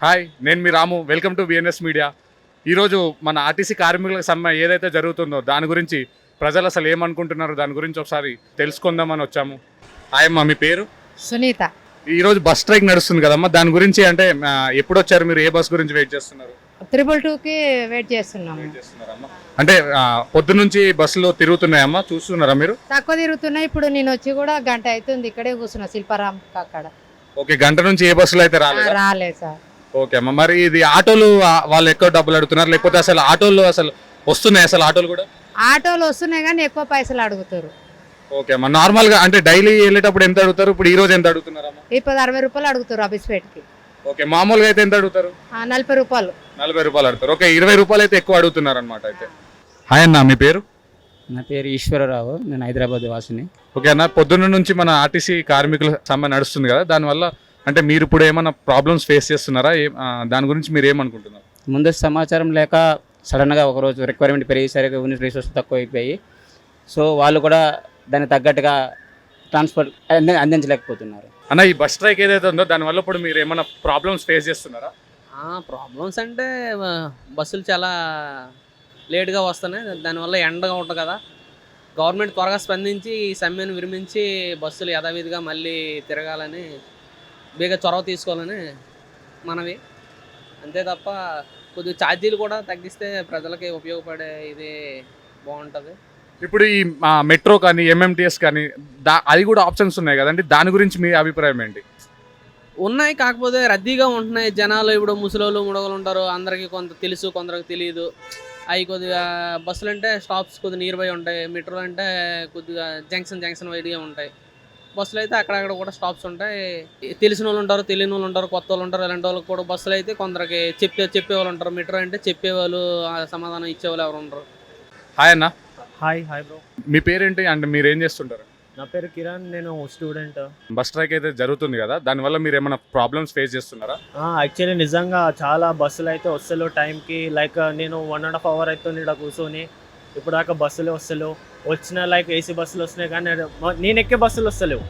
Hi, నేను మీ Ramu. Welcome to BNS media. ఈరోజు మన ఆర్టీసీ కార్మికులకు సమ్మె ఏదైతే జరుగుతుందో దాని గురించి ప్రజలు అసలు ఏమనుకుంటున్నారు దాని గురించి ఒకసారి తెలుసుకుందామని వచ్చాము. హాయ్ అమ్మా, మీ పేరు? సునీత. ఈరోజు బస్ స్ట్రైక్ నడుస్తుంది కదమ్మా, దాని గురించి అంటే ఎప్పుడు వచ్చారు మీరు? ఏ బస్ గురించి వెయిట్ చేస్తున్నారు? 222కి వెయిట్ చేస్తున్నాము. వెయిట్ చేస్తున్నారమ్మా. అంటే పొద్దు నుంచి బస్సులో తిరుగుతున్నాయమ్మా, చూస్తున్నారా మీరు? తక్కువ తిరుగుతున్నాయి. ఇప్పుడు నేను వచ్చి కూడా గంట అవుతుంది, ఇక్కడే కూర్చున్నా శిల్పారాం అక్కడ. ఓకే, గంట నుంచి ఏ బస్సులో అయితే రాలేదు? రాలేదు సార్. ఓకే అమ్మా, మరి ఇది ఆటోలు వాళ్ళు ఎక్కువ డబ్బులు అడుగుతున్నారు లేకపోతే అసలు ఆటోలు అసలు వస్తున్నాయి? అసలు ఆటోలు కూడా ఆటోలు వస్తున్నాయి కానీ ఎక్కువ పైసలు అడుగుతారు. ఓకే అమ్మా, నార్మల్ గా అంటే డైలీ వెళ్ళేటప్పుడు ఎంత అడుగుతారు? ఇప్పుడు ఈ రోజు ఎంత అడుగుతున్నారమ్మా? ఇప్పుడు 60 రూపాయలు అడుగుతారు అబిస్పేట్కి. ఓకే, మామూలుగా అయితే ఎంత అడుగుతారు? 40 రూపాయలు. 40 రూపాయలు అడుగుతారు. ఓకే, 20 రూపాయలు అయితే ఎక్కువ అడుగుతున్నారు అనమాట. అయితే హాయ్ అన్న, మీ పేరు? నా పేరు ఈశ్వరరావు, నేను హైదరాబాద్ వాసిని. ఓకే అన్న, పొద్దున్న నుంచి మన ఆర్టీసీ కార్మికుల సమ్మె నడుస్తుంది కదా, దానివల్ల అంటే మీరు ఇప్పుడు ఏమైనా ప్రాబ్లమ్స్ ఫేస్ చేస్తున్నారా? దాని గురించి మీరు ఏమనుకుంటున్నారు? ముందు సమాచారం లేక సడన్గా ఒకరోజు రిక్వైర్మెంట్ పెరిగేసరికి యూనిట్ రిసోర్స్ తక్కువ అయిపోయి, సో వాళ్ళు కూడా దానికి తగ్గట్టుగా ట్రాన్స్పోర్ట్ అందించలేకపోతున్నారు. అన్న, ఈ బస్ స్ట్రైక్ ఏదైతే ఉందో దానివల్ల ఇప్పుడు మీరు ఏమైనా ప్రాబ్లమ్స్ ఫేస్ చేస్తున్నారా? ప్రాబ్లమ్స్ అంటే బస్సులు చాలా లేట్గా వస్తున్నాయి. దానివల్ల ఎండగా ఉంటుంది కదా. గవర్నమెంట్ త్వరగా స్పందించి ఈ సమ్మెను విరమించి బస్సులు యథావిధిగా మళ్ళీ తిరగాలని, బేగా చొరవ తీసుకోవాలని మనవి. అంతే తప్ప కొద్దిగా ఛార్జీలు కూడా తగ్గిస్తే ప్రజలకి ఉపయోగపడే ఇది బాగుంటుంది. ఇప్పుడు ఈ మెట్రో కానీ ఎంఎంటీఎస్ కానీ అది కూడా ఆప్షన్స్ ఉన్నాయి కదండి, దాని గురించి మీ అభిప్రాయం ఏంటి? ఉన్నాయి, కాకపోతే రద్దీగా ఉంటున్నాయి జనాలు. ఇప్పుడు ముసలోళ్ళు ముడగలు ఉంటారు, అందరికీ కొంత తెలుసు, కొందరికి తెలియదు. అవి కొద్దిగా బస్సులు అంటే స్టాప్స్ కొద్దిగా నియర్ బై ఉంటాయి, మెట్రో అంటే కొద్దిగా జంక్షన్ వైడ్గా ఉంటాయి. బస్సులు అయితే అక్కడక్కడ కూడా స్టాప్స్ ఉంటాయి. తెలిసిన వాళ్ళు ఉంటారు, తెలియని వాళ్ళు ఉంటారు, కొత్త వాళ్ళు ఉంటారు. ఇలాంటి వాళ్ళకి కూడా బస్సులు అయితే కొందరికి చెప్పేవాళ్ళు ఉంటారు. మెట్రో అంటే చెప్పేవాళ్ళు, సమాధానం ఇచ్చేవాళ్ళు ఎవరు ఉండరు. హాయ్ అన్న. Hi bro. మీ పేరేంటి అంటే మీరు ఏం చేస్తుంటారు? నా పేరు కిరణ్, నేను స్టూడెంట్. బస్ స్ట్రైక్ అయితే జరుగుతుంది కదా, దానివల్ల మీరు ఏమైనా ప్రాబ్లమ్స్ ఫేస్ చేస్తున్నారా? యాక్చువల్లీ నిజంగా చాలా బస్సులు అయితే వస్తలేవు టైంకి. లైక్ నేను 1.5 hour అవుతుంది ఇక్కడ కూర్చొని, ఇప్పుడు దాకా బస్సులు వస్తలేవు. వచ్చిన లైక్ ఏసీ బస్సులు వస్తున్నాయి కానీ నేను ఎక్కే బస్సులు వస్తలేవు.